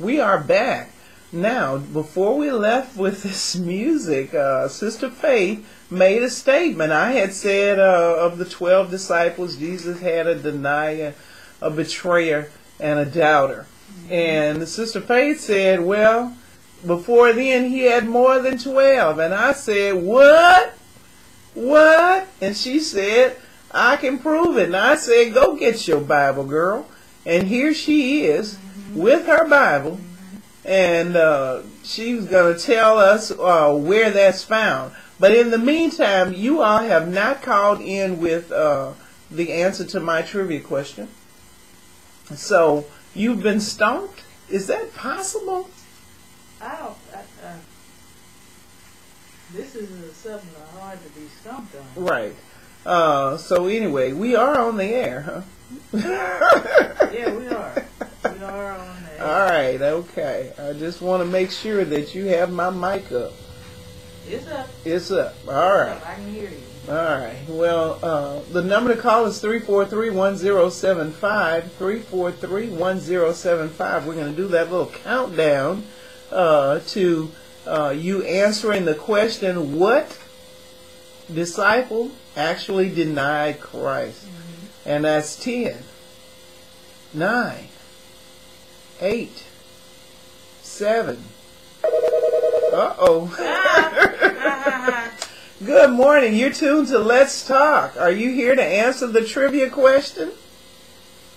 We are back. Now, before we left with this music, Sister Faith made a statement. I had said of the 12 disciples, Jesus had a denier, a betrayer, and a doubter. And Sister Faith said, well, before then he had more than 12. And I said, what? What? And she said, I can prove it. And I said, go get your Bible, girl. And here she is with her Bible. And she's going to tell us where that's found. But in the meantime, you all have not called in with the answer to my trivia question. So you've been stumped? Is that possible? This is something hard to be stumped on. Right. So anyway, we are on the air, huh? Yeah, we are. We are on the air. All right, okay. I just want to make sure that you have my mic up. It's up. It's up. All right. I can hear you. All right. Well, the number to call is 343-1075. 343-1075. We're going to do that little countdown to you answering the question, what disciple actually denied Christ? And that's 10, 9, 8, 7. Good morning. You're tuned to Let's Talk. Are you here to answer the trivia question?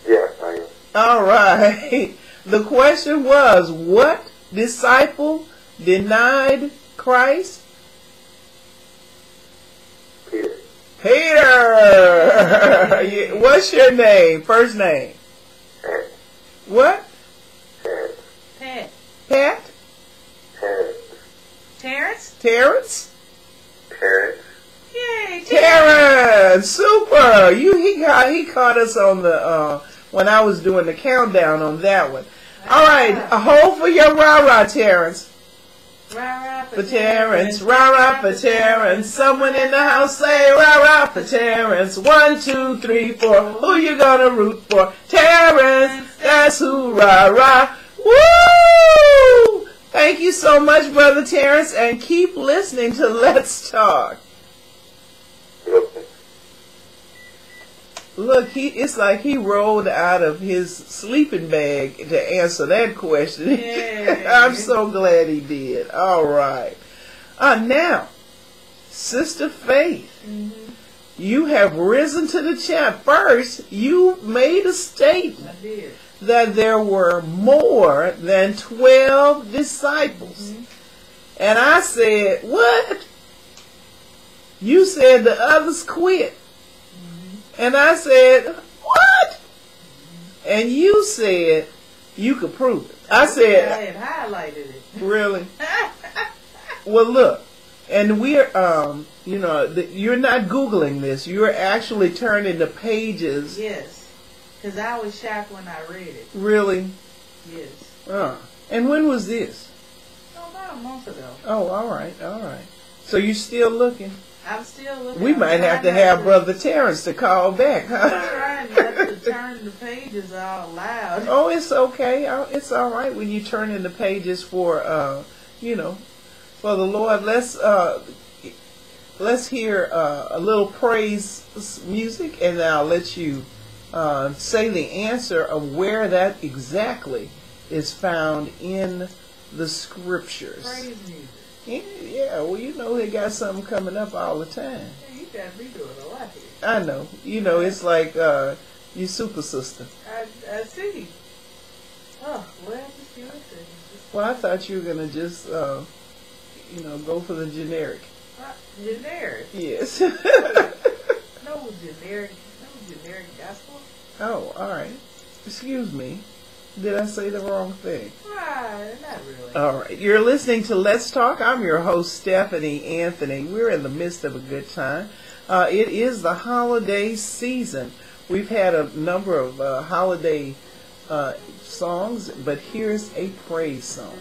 Yes, I am. All right. The question was, what disciple denied Christ? Peter. Peter! What's your name? First name? Pat. What? Pat. Pat. Pat? Pat. Terrence? Terrence? Terrence. Yay, Terrence! Super! He caught us on the when I was doing the countdown on that one. All right, a hold for your rah-rah, Terrence. Rah-rah For Terrence, rah-rah for Terrence. Someone in the house say rah-rah for Terrence. 1, 2, 3, 4. Who you gonna root for? Terrence, that's who, rah-rah. Woo! Thank you so much, Brother Terrence, and keep listening to Let's Talk. Okay. Look, it's like he rolled out of his sleeping bag to answer that question. Yeah. I'm so glad he did. All right. Now, Sister Faith, you have risen to the chat. First, you made a statement I did. that there were more than 12 disciples. And I said, what? You said the others quit. And I said, what? And you said you could prove it. I said, I had highlighted it. really? Well, look, and we're, you're not Googling this. You're actually turning the pages. Yes. Because I was shocked when I read it. Really? Yes. And when was this? Oh, about a month ago. Oh, all right. So you're still looking? I'm still looking. We might have to have Brother Terrence to call back, huh? I'm trying not to turn the pages out loud. Oh, it's okay. It's all right when you turn in the pages for, for the Lord. Let's hear a little praise music, and then I'll let you say the answer of where that exactly is found in the scriptures. Praise music. Yeah, well, they got something coming up all the time. Yeah, you got me doing a lot here. I know. It's like you super sister. I see. Oh, well, just give it a second. Well, I thought you were going to just, go for the generic. Generic? Yes. No generic gospel? Oh, all right. Excuse me. Did I say the wrong thing? Not really. All right. You're listening to Let's Talk. I'm your host, Stephanie Anthony. We're in the midst of a good time. It is the holiday season. We've had a number of holiday songs, but here's a praise song.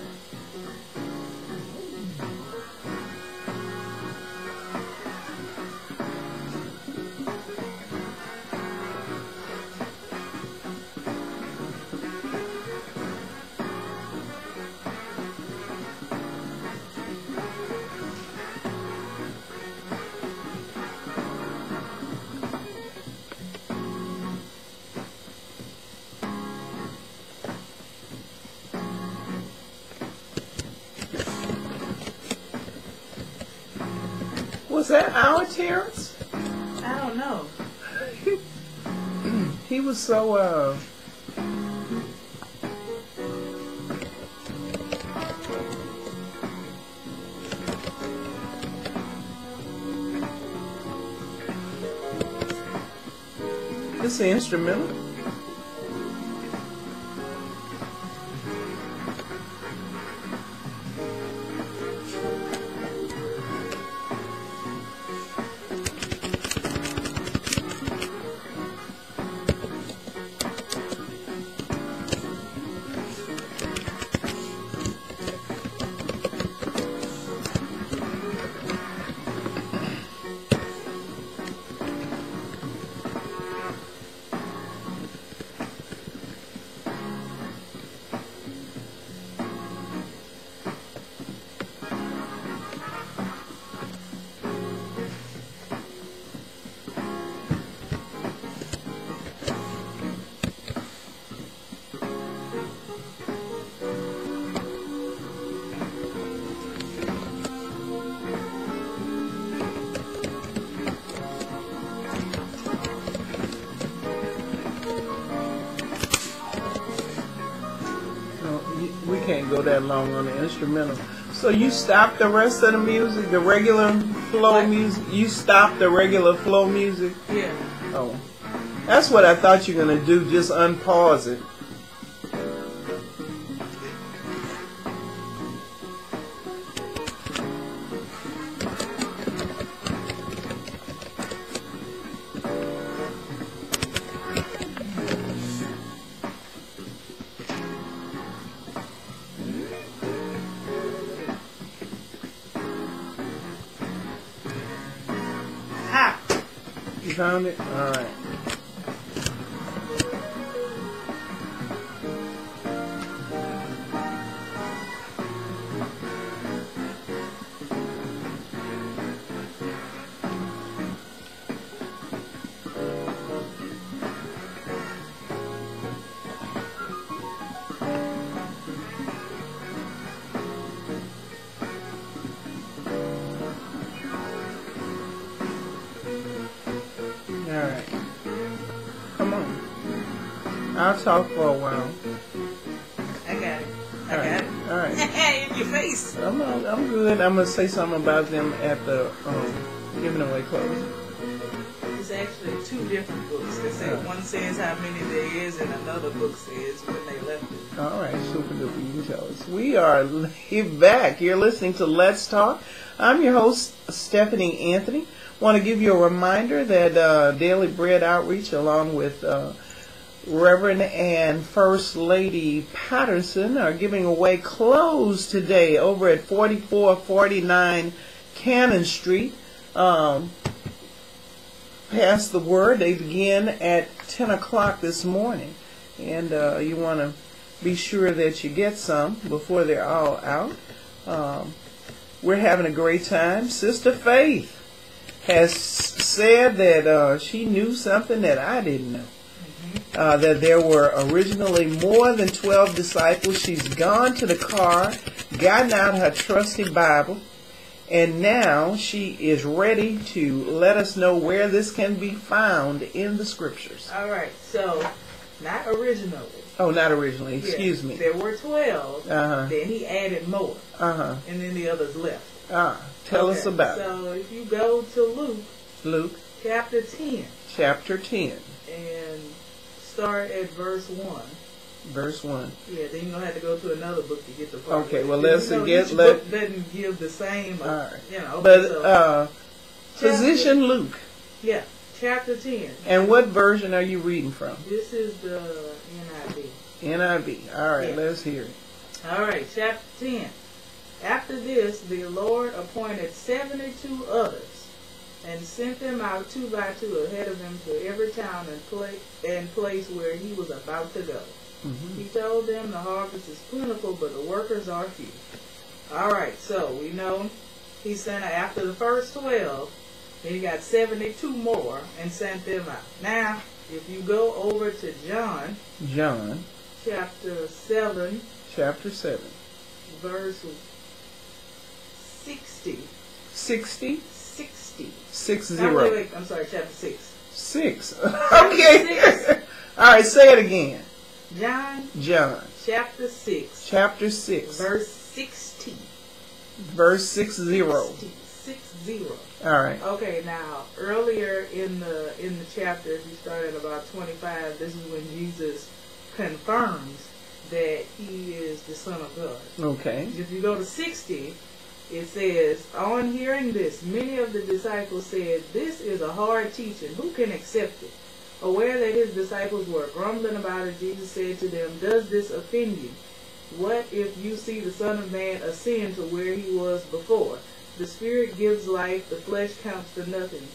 that our Terrence? I don't know. He was so, It's the instrumental. We can't go that long on the instrumental. So you stop the rest of the music, the regular flow What? music? You stop the regular flow music? Yeah. Oh. That's what I thought you were going to do, just unpause it. Ha! You found it? All right. Alright. Come on. I'll talk for a while. I got it. I Alright. got it. Alright. In your face. I'm good. I'm going to say something about them at the giving away clothes. It's actually two different books. They say one says how many there is, and another book says when they left it. Alright, super duper. You can tell us. We are back. You're listening to Let's Talk. I'm your host, Stephanie Anthony. Want to give you a reminder that Daily Bread Outreach, along with Reverend and First Lady Patterson, are giving away clothes today over at 4449 Cannon Street. Pass the word. They begin at 10 o'clock this morning. And you want to be sure that you get some before they're all out. We're having a great time. Sister Faith has said that she knew something that I didn't know. That there were originally more than 12 disciples. She's gone to the car, gotten out her trusty Bible, and now she is ready to let us know where this can be found in the scriptures. All right. So, not originally. Oh, not originally. Yeah, Excuse me. There were 12. Uh-huh. Then he added more. Uh-huh. And then the others left. Tell us about it. So, if you go to Luke chapter 10 chapter 10, and start at verse 1. verse 1. Yeah, then you're going to have to go to another book to get the part. Okay, well, Because, let's each book doesn't give the same, All right. okay, But so, Physician Luke. yeah, chapter 10. And what version are you reading from? This is the NIV. NIV. All right, Yeah. let's hear it. All right, chapter 10. After this, the Lord appointed 72 others and sent them out 2 by 2 ahead of him to every town and place where he was about to go. He told them the harvest is plentiful, but the workers are few. All right, so we know he sent after the first 12, then he got 72 more and sent them out. Now, if you go over to John chapter 7, verse verse 60. 60. 60. 60. Wait, I'm sorry, chapter 6. 6. Okay. 6. All right, say it again. John. Chapter 6. Chapter 6. Verse 60. Verse 60. 60. All right. Okay, now earlier in the chapter, if you start at about 25, this is when Jesus confirms that he is the Son of God. Okay. If you go to 60, it says, on hearing this, many of the disciples said, this is a hard teaching. Who can accept it? Aware that his disciples were grumbling about it, Jesus said to them, does this offend you? What if you see the Son of Man ascend to where he was before? The Spirit gives life, the flesh counts for nothing.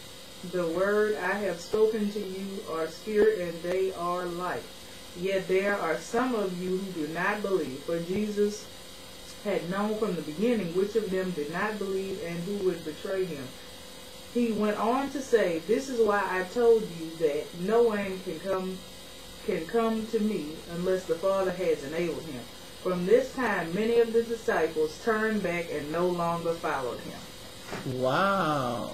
The word I have spoken to you are spirit and they are life. Yet there are some of you who do not believe. For Jesus had known from the beginning which of them did not believe and who would betray him. He went on to say, this is why I told you that no one can come to me unless the Father has enabled him. From this time, many of the disciples turned back and no longer followed him. Wow.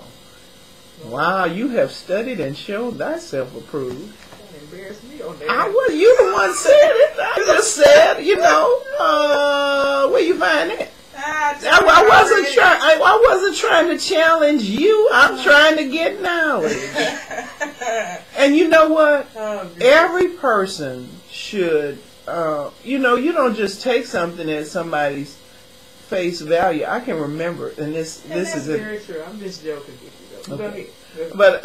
Wow, you have studied and showed thyself approved. Don't embarrass me on that. You the one said it. I just said, where you find it? I wasn't trying to challenge you. I'm trying to get knowledge. And you know what? Every person should, you don't just take something at somebody's face value. I can remember, and this is very true. I'm just joking with you, though. Okay. Go ahead. But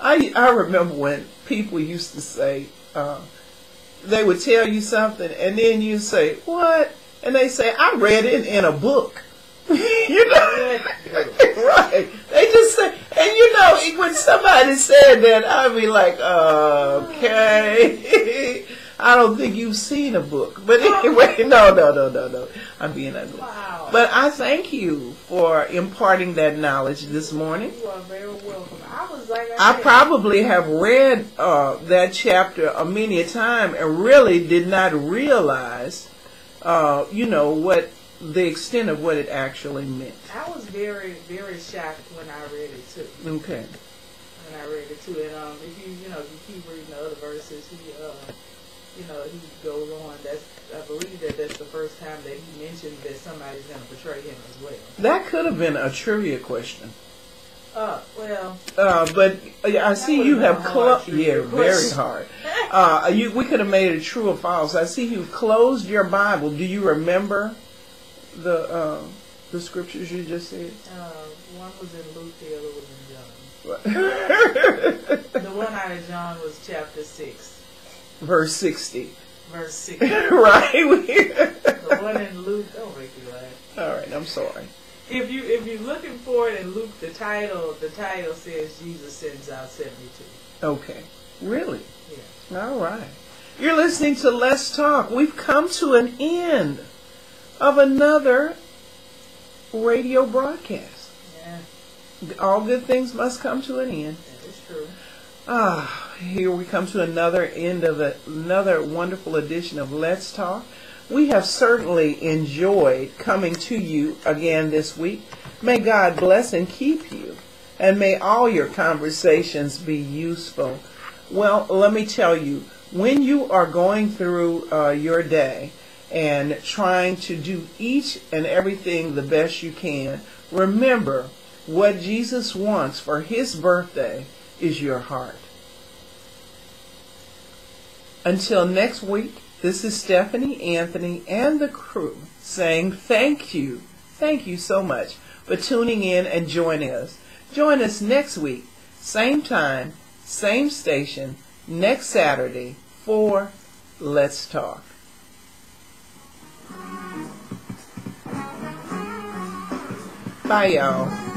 I remember when people used to say, they would tell you something, and then you say, what? And they say, I read it in a book. Right. They just say, and when somebody said that, I'd be like, okay. I don't think you've seen a book. But anyway, no. I'm being ugly. Wow. But I thank you for imparting that knowledge this morning. You are very welcome. I probably have read that chapter many a time and really did not realize, what the extent of what it actually meant. I was very, very shocked when I read it too. Okay. When I read it too, and if you keep reading the other verses, he goes on. I believe that's the first time that he mentioned that somebody's going to betray him as well. That could have been a trivia question. Well. But I see you have very hard. We could have made it true or false. I see you closed your Bible. Do you remember the scriptures you just said? One was in Luke, the other was in John. The one out of John was chapter 6. Verse 60. Verse 60. Right. The one in Luke, don't make me laugh. All right, I'm sorry. If you're looking for it in Luke, the title says Jesus sends out 72. Okay. Really? Yeah. All right. You're listening to Let's Talk. We've come to an end of another radio broadcast. Yeah. All good things must come to an end. That is true. Here we come to another end of another wonderful edition of Let's Talk. We have certainly enjoyed coming to you again this week. May God bless and keep you, and may all your conversations be useful. Well, let me tell you, when you are going through your day and trying to do each and everything the best you can, remember what Jesus wants for his birthday is your heart. Until next week, this is Stephanie, Anthony, and the crew saying thank you so much for tuning in and joining us. Join us next week, same time, same station, next Saturday for Let's Talk. Bye, y'all.